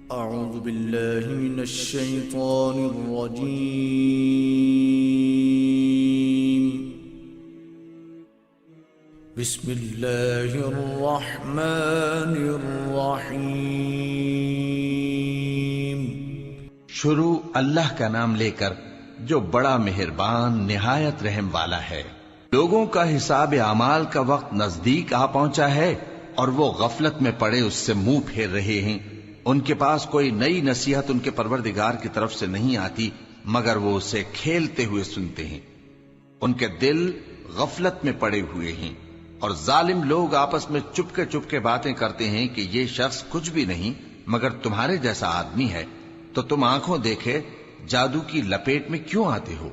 أعوذ بالله من الشيطان الرجيم. بسم الله الرحمن الرحيم. شروع اللہ کا نام لے کر جو بڑا مہربان نہایت رحم والا ہے. لوگوں کا حساب اعمال کا وقت نزدیک آ پہنچا ہے اور وہ غفلت میں پڑے اس سے منہ پھیر رہے ہیں. ان کے پاس کوئی نئی نصیحت ان کے پروردگار کی طرف سے نہیں آتی مگر وہ اسے کھیلتے ہوئے سنتے ہیں. ان کے دل غفلت میں پڑے ہوئے ہیں اور ظالم لوگ آپس میں چپکے باتیں کرتے ہیں کہ یہ شخص کچھ بھی نہیں مگر تمہارے جیسا آدمی ہے، تو تم آنکھوں دیکھے جادو کی لپیٹ میں کیوں آتے ہو؟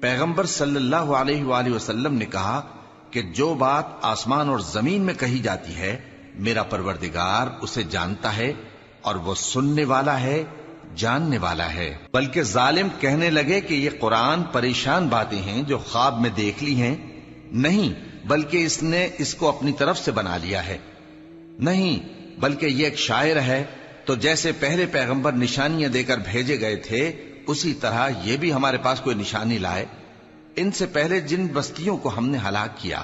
پیغمبر صلی اللہ علیہ وآلہ وسلم نے کہا کہ جو بات آسمان اور زمین میں کہی جاتی ہے میرا پروردگار اسے جانتا ہے اور وہ سننے والا ہے، جاننے والا ہے. بلکہ ظالم کہنے لگے کہ یہ قرآن پریشان باتیں ہیں جو خواب میں دیکھ لی ہیں. نہیں بلکہ اس نے اس کو اپنی طرف سے بنا لیا ہے. نہیں بلکہ یہ ایک شاعر ہے. تو جیسے پہلے پیغمبر نشانیاں دے کر بھیجے گئے تھے اسی طرح یہ بھی ہمارے پاس کوئی نشانی لائے. ان سے پہلے جن بستیوں کو ہم نے ہلاک کیا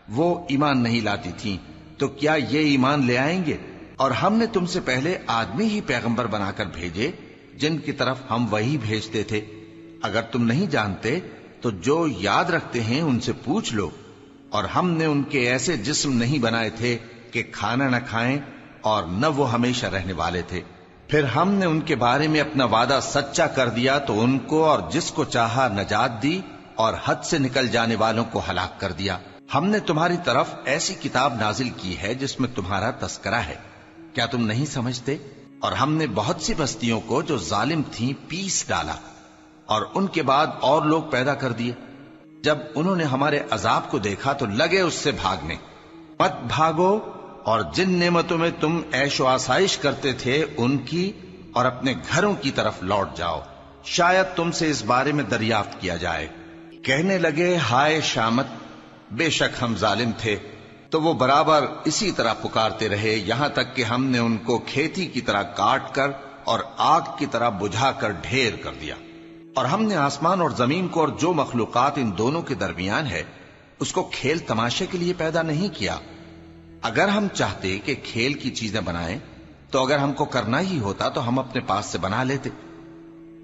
وہ ایمان نہیں لاتی تھیں، تو کیا یہ ایمان لے آئیں گے؟ اور ہم نے تم سے پہلے آدمی ہی پیغمبر بنا کر بھیجے جن کی طرف ہم وہی بھیجتے تھے. اگر تم نہیں جانتے تو جو یاد رکھتے ہیں ان سے پوچھ لو. اور ہم نے ان کے ایسے جسم نہیں بنائے تھے کہ کھانا نہ کھائیں اور نہ وہ ہمیشہ رہنے والے تھے. پھر ہم نے ان کے بارے میں اپنا وعدہ سچا کر دیا تو ان کو اور جس کو چاہا نجات دی اور حد سے نکل جانے والوں کو ہلاک کر دیا. ہم نے تمہاری طرف ایسی کتاب نازل کی ہے جس میں تمہارا تذکرہ ہے، کیا تم نہیں سمجھتے؟ اور ہم نے بہت سی بستیوں کو جو ظالم تھیں پیس ڈالا اور ان کے بعد اور لوگ پیدا کر دیے. جب انہوں نے ہمارے عذاب کو دیکھا تو لگے اس سے بھاگنے. مت بھاگو اور جن نعمتوں میں تم عیش و آسائش کرتے تھے ان کی اور اپنے گھروں کی طرف لوٹ جاؤ، شاید تم سے اس بارے میں دریافت کیا جائے. کہنے لگے ہائے شامت، بے شک ہم ظالم تھے. تو وہ برابر اسی طرح پکارتے رہے یہاں تک کہ ہم نے ان کو کھیتی کی طرح کاٹ کر اور آگ کی طرح بجھا کر ڈھیر کر دیا. اور ہم نے آسمان اور زمین کو اور جو مخلوقات ان دونوں کے درمیان ہے اس کو کھیل تماشے کے لیے پیدا نہیں کیا. اگر ہم چاہتے کہ کھیل کی چیزیں بنائیں تو اگر ہم کو کرنا ہی ہوتا تو ہم اپنے پاس سے بنا لیتے.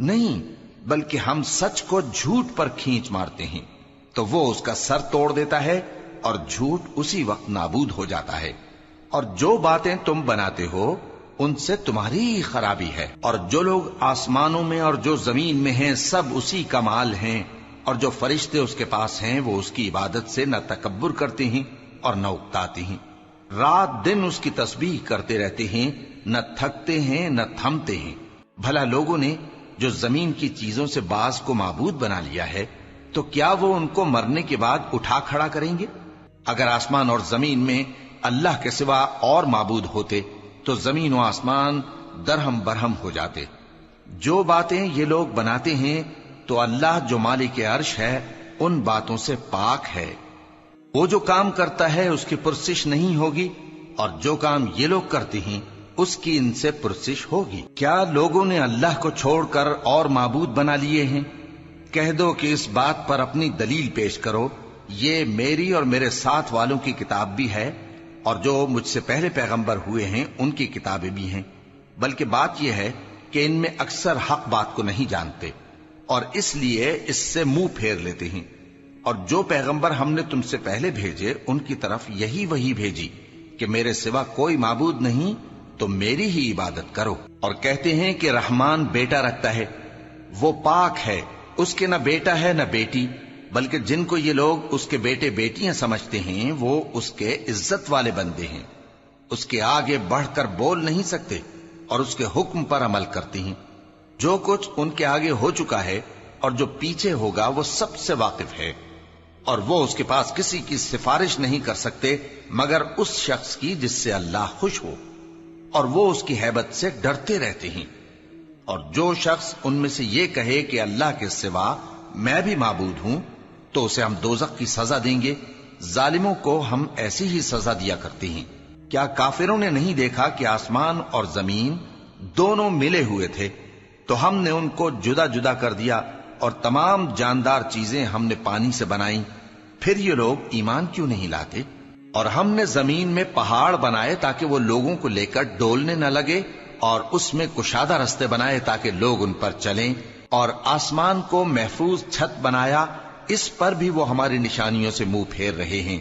نہیں بلکہ ہم سچ کو جھوٹ پر کھینچ مارتے ہیں تو وہ اس کا سر توڑ دیتا ہے اور جھوٹ اسی وقت نابود ہو جاتا ہے. اور جو باتیں تم بناتے ہو ان سے تمہاری ہی خرابی ہے. اور جو لوگ آسمانوں میں اور جو زمین میں ہیں سب اسی کا مال ہیں، اور جو فرشتے اس کے پاس ہیں وہ اس کی عبادت سے نہ تکبر کرتے ہیں اور نہ اکتاتے ہیں. رات دن اس کی تسبیح کرتے رہتے ہیں، نہ تھکتے ہیں نہ تھمتے ہیں. بھلا لوگوں نے جو زمین کی چیزوں سے بعض کو معبود بنا لیا ہے تو کیا وہ ان کو مرنے کے بعد اٹھا کھڑا کریں گے؟ اگر آسمان اور زمین میں اللہ کے سوا اور معبود ہوتے تو زمین و آسمان درہم برہم ہو جاتے. جو باتیں یہ لوگ بناتے ہیں تو اللہ جو مالک عرش ہے ان باتوں سے پاک ہے. وہ جو کام کرتا ہے اس کی پرسش نہیں ہوگی اور جو کام یہ لوگ کرتے ہیں اس کی ان سے پرسش ہوگی. کیا لوگوں نے اللہ کو چھوڑ کر اور معبود بنا لیے ہیں؟ کہہ دو کہ اس بات پر اپنی دلیل پیش کرو. یہ میری اور میرے ساتھ والوں کی کتاب بھی ہے اور جو مجھ سے پہلے پیغمبر ہوئے ہیں ان کی کتابیں بھی ہیں. بلکہ بات یہ ہے کہ ان میں اکثر حق بات کو نہیں جانتے اور اس لیے اس سے منہ پھیر لیتے ہیں. اور جو پیغمبر ہم نے تم سے پہلے بھیجے ان کی طرف یہی وحی بھیجی کہ میرے سوا کوئی معبود نہیں تو میری ہی عبادت کرو. اور کہتے ہیں کہ رحمان بیٹا رکھتا ہے، وہ پاک ہے، اس کے نہ بیٹا ہے نہ بیٹی، بلکہ جن کو یہ لوگ اس کے بیٹے بیٹیاں سمجھتے ہیں وہ اس کے عزت والے بندے ہیں. اس کے آگے بڑھ کر بول نہیں سکتے اور اس کے حکم پر عمل کرتے ہیں. جو کچھ ان کے آگے ہو چکا ہے اور جو پیچھے ہوگا وہ سب سے واقف ہے. اور وہ اس کے پاس کسی کی سفارش نہیں کر سکتے مگر اس شخص کی جس سے اللہ خوش ہو، اور وہ اس کی ہیبت سے ڈرتے رہتے ہیں. اور جو شخص ان میں سے یہ کہے کہ اللہ کے سوا میں بھی معبود ہوں تو اسے ہم دوزخ کی سزا دیں گے. ظالموں کو ہم ایسی ہی سزا دیا کرتے ہیں. کیا کافروں نے نہیں دیکھا کہ آسمان اور زمین دونوں ملے ہوئے تھے، تو ہم نے ان کو جدا جدا کر دیا اور تمام جاندار چیزیں ہم نے پانی سے بنائیں، پھر یہ لوگ ایمان کیوں نہیں لاتے؟ اور ہم نے زمین میں پہاڑ بنائے تاکہ وہ لوگوں کو لے کر ڈولنے نہ لگے، اور اس میں کشادہ رستے بنائے تاکہ لوگ ان پر چلیں، اور آسمان کو محفوظ چھت بنایا، اس پر بھی وہ ہماری نشانیوں سے منہ پھیر رہے ہیں۔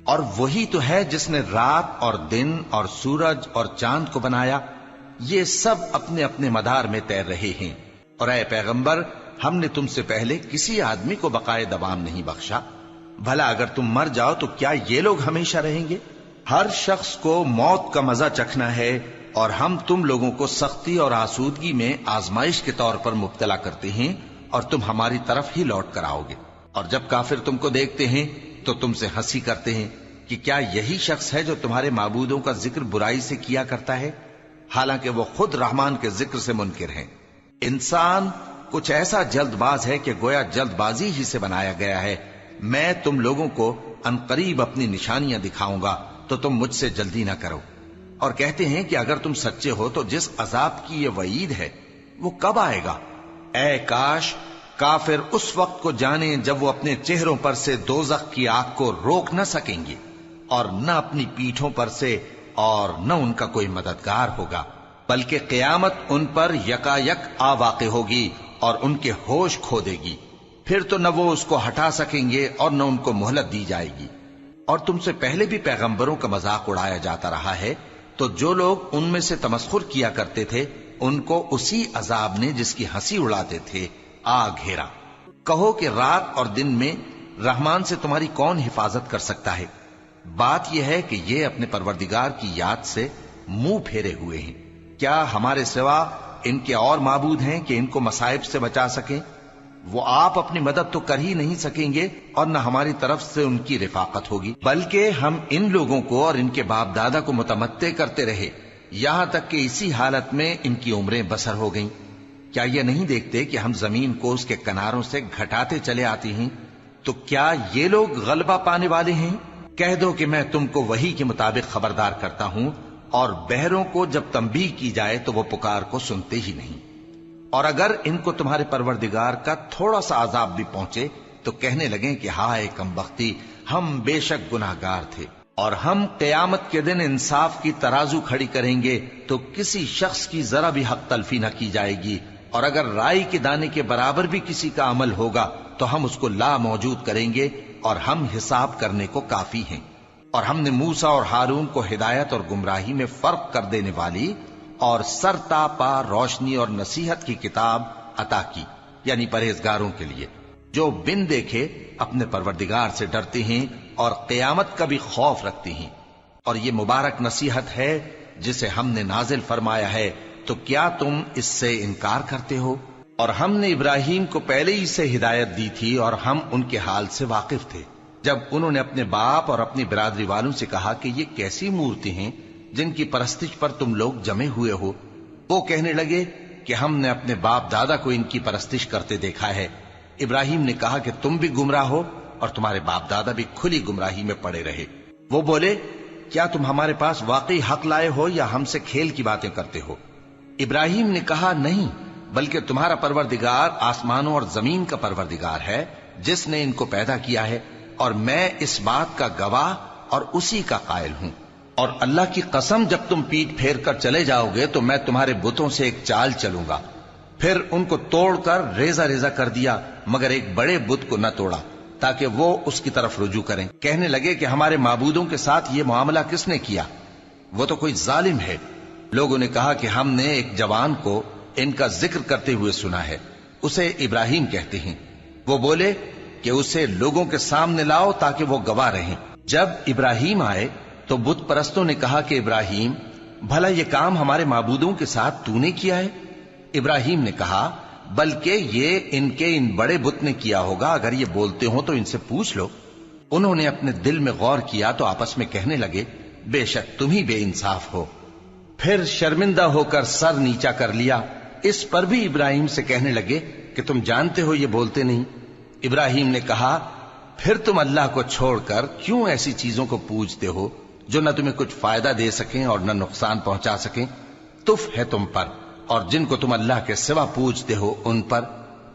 اور وہی تو ہے جس نے رات اور دن اور سورج اور چاند کو بنایا، یہ سب اپنے اپنے مدار میں تیر رہے ہیں۔ اور اے پیغمبر، ہم نے تم سے پہلے کسی آدمی کو بقائے دوام نہیں بخشا، بھلا اگر تم مر جاؤ تو کیا یہ لوگ ہمیشہ رہیں گے؟ ہر شخص کو موت کا مزہ چکھنا ہے، اور ہم تم لوگوں کو سختی اور آسودگی میں آزمائش کے طور پر مبتلا کرتے ہیں، اور تم ہماری طرف ہی لوٹ کر آؤ گے۔ اور جب کافر تم کو دیکھتے ہیں تو تم سے ہنسی کرتے ہیں کہ کیا یہی شخص ہے جو تمہارے معبودوں کا ذکر برائی سے کیا کرتا ہے، حالانکہ وہ خود رحمان کے ذکر سے منکر ہیں۔ انسان کچھ ایسا جلد باز ہے کہ گویا جلد بازی ہی سے بنایا گیا ہے۔ میں تم لوگوں کو عنقریب اپنی نشانیاں دکھاؤں گا تو تم مجھ سے جلدی نہ کرو۔ اور کہتے ہیں کہ اگر تم سچے ہو تو جس عذاب کی یہ وعید ہے وہ کب آئے گا؟ اے کاش کافر اس وقت کو جانیں جب وہ اپنے چہروں پر سے دوزخ کی آگ کو روک نہ سکیں گے، اور نہ اپنی پیٹھوں پر سے، اور نہ ان کا کوئی مددگار ہوگا، بلکہ قیامت ان پر یکا یک آ واقع ہوگی اور ان کے ہوش کھو دے گی، پھر تو نہ وہ اس کو ہٹا سکیں گے اور نہ ان کو مہلت دی جائے گی۔ اور تم سے پہلے بھی پیغمبروں کا مذاق اڑایا جاتا رہا ہے، تو جو لوگ ان میں سے تمسخر کیا کرتے تھے ان کو اسی عذاب نے جس کی ہنسی اڑاتے تھے آ گھیرا۔ کہو کہ رات اور دن میں رحمان سے تمہاری کون حفاظت کر سکتا ہے؟ بات یہ ہے کہ یہ اپنے پروردگار کی یاد سے منہ پھیرے ہوئے ہیں۔ کیا ہمارے سوا ان کے اور معبود ہیں کہ ان کو مصائب سے بچا سکیں؟ وہ آپ اپنی مدد تو کر ہی نہیں سکیں گے، اور نہ ہماری طرف سے ان کی رفاقت ہوگی، بلکہ ہم ان لوگوں کو اور ان کے باپ دادا کو متمتع کرتے رہے، یہاں تک کہ اسی حالت میں ان کی عمریں بسر ہو گئیں۔ کیا یہ نہیں دیکھتے کہ ہم زمین کو اس کے کناروں سے گھٹاتے چلے آتے ہیں؟ تو کیا یہ لوگ غلبہ پانے والے ہیں؟ کہہ دو کہ میں تم کو وحی کے مطابق خبردار کرتا ہوں، اور بہروں کو جب تنبیہ کی جائے تو وہ پکار کو سنتے ہی نہیں۔ اور اگر ان کو تمہارے پروردگار کا تھوڑا سا عذاب بھی پہنچے تو کہنے لگیں کہ ہائے کمبختی، ہم بے شک گناہگار تھے۔ اور ہم قیامت کے دن انصاف کی ترازو کھڑی کریں گے تو کسی شخص کی ذرا بھی حق تلفی نہ کی جائے گی، اور اگر رائی کے دانے کے برابر بھی کسی کا عمل ہوگا تو ہم اس کو لا موجود کریں گے، اور ہم حساب کرنے کو کافی ہیں۔ اور ہم نے موسیٰ اور ہارون کو ہدایت اور گمراہی میں فرق کر دینے والی اور سر تا پا روشنی اور نصیحت کی کتاب عطا کی، یعنی پرہیزگاروں کے لیے جو بن دیکھے اپنے پروردگار سے ڈرتے ہیں اور قیامت کا بھی خوف رکھتے ہیں۔ اور یہ مبارک نصیحت ہے جسے ہم نے نازل فرمایا ہے، تو کیا تم اس سے انکار کرتے ہو؟ اور ہم نے ابراہیم کو پہلے ہی سے ہدایت دی تھی، اور ہم ان کے حال سے واقف تھے جب انہوں نے اپنے باپ اور اپنی برادری والوں سے کہا کہ یہ کیسی مورتی ہیں جن کی پرستش پر تم لوگ جمے ہوئے ہو؟ وہ کہنے لگے کہ ہم نے اپنے باپ دادا کو ان کی پرستش کرتے دیکھا ہے۔ ابراہیم نے کہا کہ تم بھی گمراہ ہو اور تمہارے باپ دادا بھی کھلی گمراہی میں پڑے رہے۔ وہ بولے کیا تم ہمارے پاس واقعی حق لائے ہو یا ہم سے کھیل کی باتیں کرتے ہو؟ ابراہیم نے کہا نہیں، بلکہ تمہارا پروردگار آسمانوں اور زمین کا پروردگار ہے جس نے ان کو پیدا کیا ہے، اور میں اس بات کا گواہ اور اسی کا قائل ہوں۔ اور اللہ کی قسم جب تم پیٹ پھیر کر چلے جاؤ گے تو میں تمہارے بتوں سے ایک چال چلوں گا۔ پھر ان کو توڑ کر ریزہ ریزہ کر دیا، مگر ایک بڑے بت کو نہ توڑا تاکہ وہ اس کی طرف رجوع کریں۔ کہنے لگے کہ ہمارے معبودوں کے ساتھ یہ معاملہ کس نے کیا؟ وہ تو کوئی ظالم ہے۔ لوگوں نے کہا کہ ہم نے ایک جوان کو ان کا ذکر کرتے ہوئے سنا ہے، اسے ابراہیم کہتے ہیں۔ وہ بولے کہ اسے لوگوں کے سامنے لاؤ تاکہ وہ گواہ رہیں۔ جب ابراہیم آئے تو بت پرستوں نے کہا کہ ابراہیم، بھلا یہ کام ہمارے معبودوں کے ساتھ تو نے کیا ہے؟ ابراہیم نے کہا بلکہ یہ ان کے ان بڑے بت نے کیا ہوگا، اگر یہ بولتے ہوں تو ان سے پوچھ لو۔ انہوں نے اپنے دل میں غور کیا تو آپس میں کہنے لگے بے شک تم ہی بے انصاف ہو۔ پھر شرمندہ ہو کر سر نیچا کر لیا۔ اس پر بھی ابراہیم سے کہنے لگے کہ تم جانتے ہو یہ بولتے نہیں۔ ابراہیم نے کہا پھر تم اللہ کو چھوڑ کر کیوں ایسی چیزوں کو پوجتے ہو جو نہ تمہیں کچھ فائدہ دے سکیں اور نہ نقصان پہنچا سکیں؟ تف ہے تم پر، اور جن کو تم اللہ کے سوا پوجتے ہو ان پر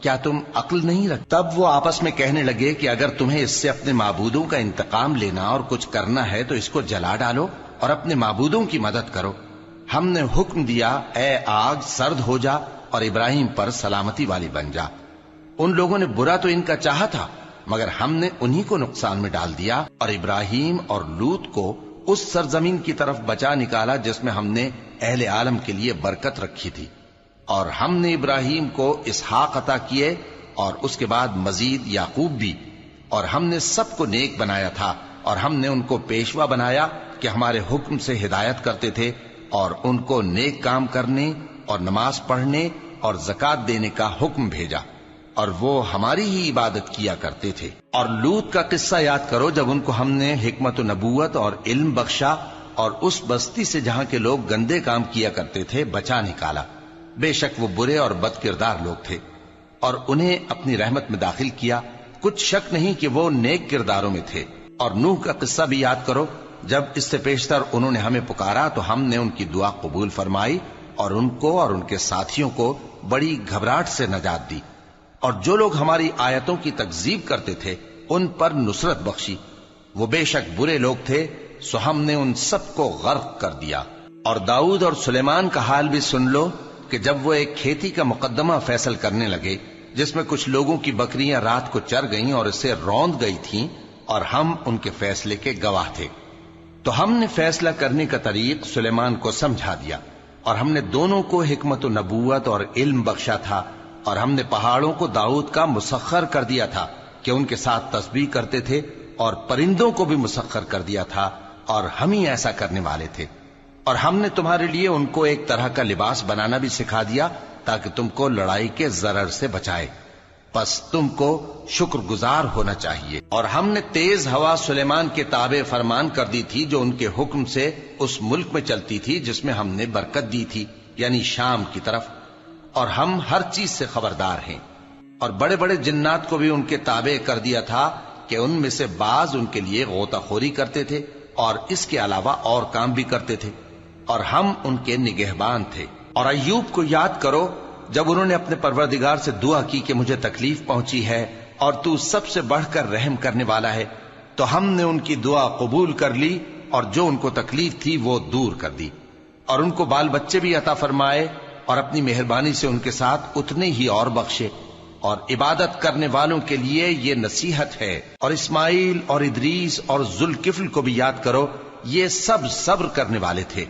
کیا تم عقل نہیں رکھتے؟ تب وہ آپس میں کہنے لگے کہ اگر تمہیں اس سے اپنے معبودوں کا انتقام لینا اور کچھ کرنا ہے تو اس کو جلا ڈالو اور اپنے معبودوں کی مدد کرو۔ ہم نے حکم دیا اے آگ سرد ہو جا اور ابراہیم پر سلامتی والی بن جا۔ ان لوگوں نے برا تو ان کا چاہا تھا مگر ہم نے انہی کو نقصان میں ڈال دیا اور ابراہیم اور لوط کو اس سرزمین کی طرف بچا نکالا جس میں ہم نے اہل عالم کے لیے برکت رکھی تھی۔ اور ہم نے ابراہیم کو اسحاق عطا کیے اور اس کے بعد مزید یعقوب بھی، اور ہم نے سب کو نیک بنایا تھا اور ہم نے ان کو پیشوا بنایا کہ ہمارے حکم سے ہدایت کرتے تھے اور ان کو نیک کام کرنے اور نماز پڑھنے اور زکوٰۃ دینے کا حکم بھیجا اور وہ ہماری ہی عبادت کیا کرتے تھے۔ اور لوط کا قصہ یاد کرو جب ان کو ہم نے حکمت و نبوت اور علم بخشا اور اس بستی سے جہاں کے لوگ گندے کام کیا کرتے تھے بچا نکالا۔ بے شک وہ برے اور بد کردار لوگ تھے اور انہیں اپنی رحمت میں داخل کیا، کچھ شک نہیں کہ وہ نیک کرداروں میں تھے۔ اور نوح کا قصہ بھی یاد کرو جب اس سے پیشتر انہوں نے ہمیں پکارا تو ہم نے ان کی دعا قبول فرمائی اور ان کو اور ان کے ساتھیوں کو بڑی گھبراہٹ سے نجات دی، اور جو لوگ ہماری آیتوں کی تکذیب کرتے تھے ان پر نصرت بخشی۔ وہ بے شک برے لوگ تھے سو ہم نے ان سب کو غرق کر دیا۔ اور داؤد اور سلیمان کا حال بھی سن لو کہ جب وہ ایک کھیتی کا مقدمہ فیصل کرنے لگے جس میں کچھ لوگوں کی بکریاں رات کو چر گئیں اور اسے روند گئی تھیں اور ہم ان کے فیصلے کے گواہ تھے، تو ہم نے فیصلہ کرنے کا طریق سلیمان کو سمجھا دیا، اور ہم نے دونوں کو حکمت و نبوت اور علم بخشا تھا، اور ہم نے پہاڑوں کو داؤد کا مسخر کر دیا تھا کہ ان کے ساتھ تسبیح کرتے تھے، اور پرندوں کو بھی مسخر کر دیا تھا، اور ہم ہی ایسا کرنے والے تھے۔ اور ہم نے تمہارے لیے ان کو ایک طرح کا لباس بنانا بھی سکھا دیا تاکہ تم کو لڑائی کے ضرر سے بچائے، پس تم کو شکر گزار ہونا چاہیے۔ اور ہم نے تیز ہوا سلیمان کے تابع فرمان کر دی تھی جو ان کے حکم سے اس ملک میں چلتی تھی جس میں ہم نے برکت دی تھی، یعنی شام کی طرف، اور ہم ہر چیز سے خبردار ہیں۔ اور بڑے بڑے جنات کو بھی ان کے تابع کر دیا تھا کہ ان میں سے بعض ان کے لیے غوطہ خوری کرتے تھے اور اس کے علاوہ اور کام بھی کرتے تھے، اور ہم ان کے نگہبان تھے۔ اور ایوب کو یاد کرو جب انہوں نے اپنے پروردگار سے دعا کی کہ مجھے تکلیف پہنچی ہے اور تو سب سے بڑھ کر رحم کرنے والا ہے، تو ہم نے ان کی دعا قبول کر لی اور جو ان کو تکلیف تھی وہ دور کر دی، اور ان کو بال بچے بھی عطا فرمائے اور اپنی مہربانی سے ان کے ساتھ اتنے ہی اور بخشے۔ اور عبادت کرنے والوں کے لیے یہ نصیحت ہے۔ اور اسماعیل اور ادریس اور ذوالکفل کو بھی یاد کرو، یہ سب صبر کرنے والے تھے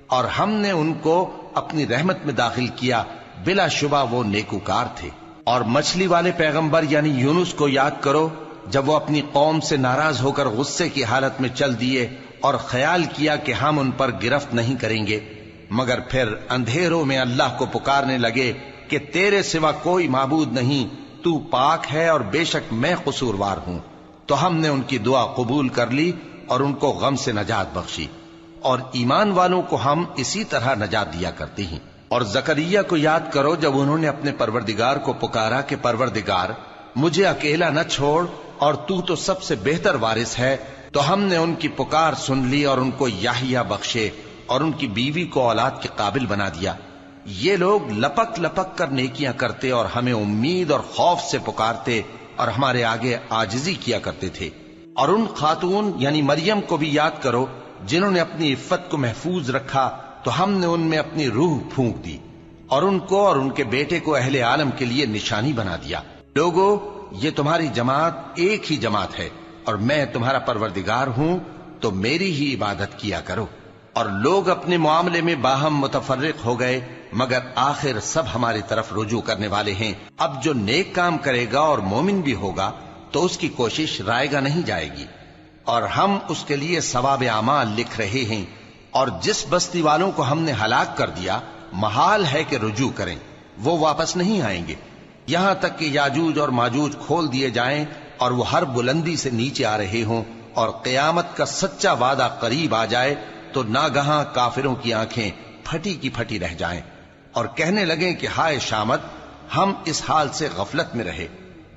اور ہم نے ان کو اپنی رحمت میں داخل کیا، بلا شبہ وہ نیکوکار تھے۔ اور مچھلی والے پیغمبر یعنی یونس کو یاد کرو جب وہ اپنی قوم سے ناراض ہو کر غصے کی حالت میں چل دیے اور خیال کیا کہ ہم ان پر گرفت نہیں کریں گے، مگر پھر اندھیروں میں اللہ کو پکارنے لگے کہ تیرے سوا کوئی معبود نہیں، تو پاک ہے اور بے شک میں قصوروار ہوں، تو ہم نے ان کی دعا قبول کر لی اور ان کو غم سے نجات بخشی، اور ایمان والوں کو ہم اسی طرح نجات دیا کرتے ہیں۔ اور زکریا کو یاد کرو جب انہوں نے اپنے پروردگار کو پکارا کہ پروردگار مجھے اکیلا نہ چھوڑ اور تو سب سے بہتر وارث ہے، تو ہم نے ان کی پکار سن لی اور ان کو یحییٰ بخشے اور ان کی بیوی کو اولاد کے قابل بنا دیا۔ یہ لوگ لپک لپک کر نیکیاں کرتے اور ہمیں امید اور خوف سے پکارتے اور ہمارے آگے عاجزی کیا کرتے تھے۔ اور ان خاتون یعنی مریم کو بھی یاد کرو جنہوں نے اپنی عفت کو محفوظ رکھا، تو ہم نے ان میں اپنی روح پھونک دی اور ان کو اور ان کے بیٹے کو اہل عالم کے لیے نشانی بنا دیا۔ لوگو، یہ تمہاری جماعت ایک ہی جماعت ہے اور میں تمہارا پروردگار ہوں، تو میری ہی عبادت کیا کرو۔ اور لوگ اپنے معاملے میں باہم متفرق ہو گئے، مگر آخر سب ہماری طرف رجوع کرنے والے ہیں۔ اب جو نیک کام کرے گا اور مومن بھی ہوگا تو اس کی کوشش رائے گا نہیں جائے گی، اور ہم اس کے لیے ثواب اعمال لکھ رہے ہیں۔ اور جس بستی والوں کو ہم نے ہلاک کر دیا محال ہے کہ رجوع کریں، وہ واپس نہیں آئیں گے، یہاں تک کہ یاجوج اور ماجوج کھول دیے جائیں اور وہ ہر بلندی سے نیچے آ رہے ہوں، اور قیامت کا سچا وعدہ قریب آ جائے تو ناگہاں کافروں کی آنکھیں پھٹی کی پھٹی رہ جائیں اور کہنے لگیں کہ ہائے شامت، ہم اس حال سے غفلت میں رہے،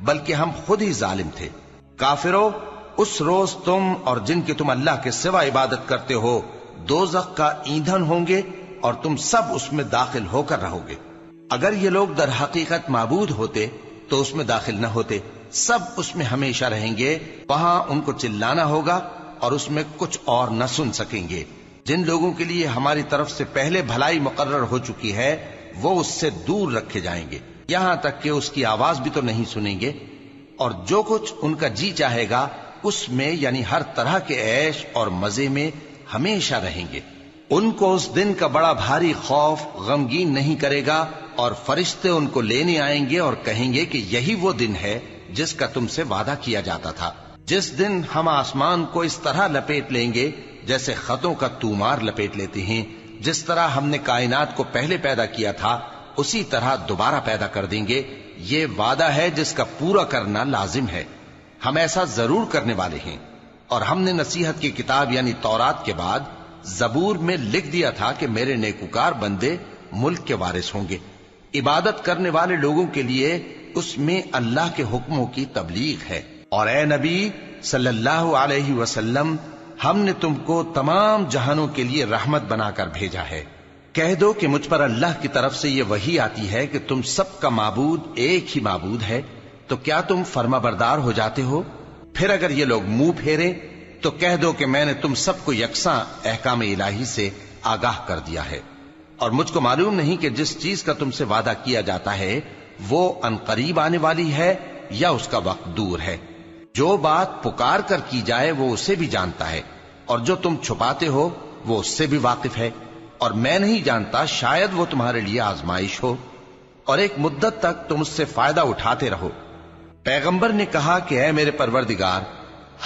بلکہ ہم خود ہی ظالم تھے۔ کافرو، اس روز تم اور جن کی تم اللہ کے سوا عبادت کرتے ہو دوزخ کا ایندھن ہوں گے، اور تم سب اس میں داخل ہو کر رہو گے۔ اگر یہ لوگ در حقیقت معبود ہوتے تو اس میں داخل نہ ہوتے، سب اس میں ہمیشہ رہیں گے، وہاں ان کو چلانا ہوگا اور اس میں کچھ اور نہ سن سکیں گے۔ جن لوگوں کے لیے ہماری طرف سے پہلے بھلائی مقرر ہو چکی ہے وہ اس سے دور رکھے جائیں گے، یہاں تک کہ اس کی آواز بھی تو نہیں سنیں گے، اور جو کچھ ان کا جی چاہے گا اس میں یعنی ہر طرح کے عیش اور مزے میں ہمیشہ رہیں گے۔ ان کو اس دن کا بڑا بھاری خوف غمگین نہیں کرے گا، اور فرشتے ان کو لینے آئیں گے اور کہیں گے کہ یہی وہ دن ہے جس کا تم سے وعدہ کیا جاتا تھا، جس دن ہم آسمان کو اس طرح لپیٹ لیں گے جیسے خطوں کا تومار لپیٹ لیتے ہیں، جس طرح ہم نے کائنات کو پہلے پیدا کیا تھا اسی طرح دوبارہ پیدا کر دیں گے۔ یہ وعدہ ہے جس کا پورا کرنا لازم ہے، ہم ایسا ضرور کرنے والے ہیں۔ اور ہم نے نصیحت کی کتاب یعنی تورات کے بعد زبور میں لکھ دیا تھا کہ میرے نیکوکار بندے ملک کے وارث ہوں گے۔ عبادت کرنے والے لوگوں کے لیے اس میں اللہ کے حکموں کی تبلیغ ہے۔ اور اے نبی صلی اللہ علیہ وسلم، ہم نے تم کو تمام جہانوں کے لیے رحمت بنا کر بھیجا ہے۔ کہہ دو کہ مجھ پر اللہ کی طرف سے یہ وحی آتی ہے کہ تم سب کا معبود ایک ہی معبود ہے، تو کیا تم فرما بردار ہو جاتے ہو؟ پھر اگر یہ لوگ منہ پھیرے تو کہہ دو کہ میں نے تم سب کو یکساں احکام الہی سے آگاہ کر دیا ہے، اور مجھ کو معلوم نہیں کہ جس چیز کا تم سے وعدہ کیا جاتا ہے وہ عنقریب آنے والی ہے یا اس کا وقت دور ہے۔ جو بات پکار کر کی جائے وہ اسے بھی جانتا ہے، اور جو تم چھپاتے ہو وہ اس سے بھی واقف ہے، اور میں نہیں جانتا شاید وہ تمہارے لیے آزمائش ہو، اور ایک مدت تک تم اس سے فائدہ اٹھاتے رہو۔ پیغمبر نے کہا کہ اے میرے پروردگار،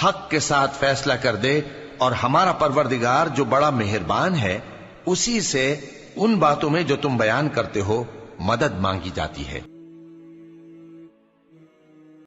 حق کے ساتھ فیصلہ کر دے، اور ہمارا پروردگار جو بڑا مہربان ہے اسی سے ان باتوں میں جو تم بیان کرتے ہو مدد مانگی جاتی ہے۔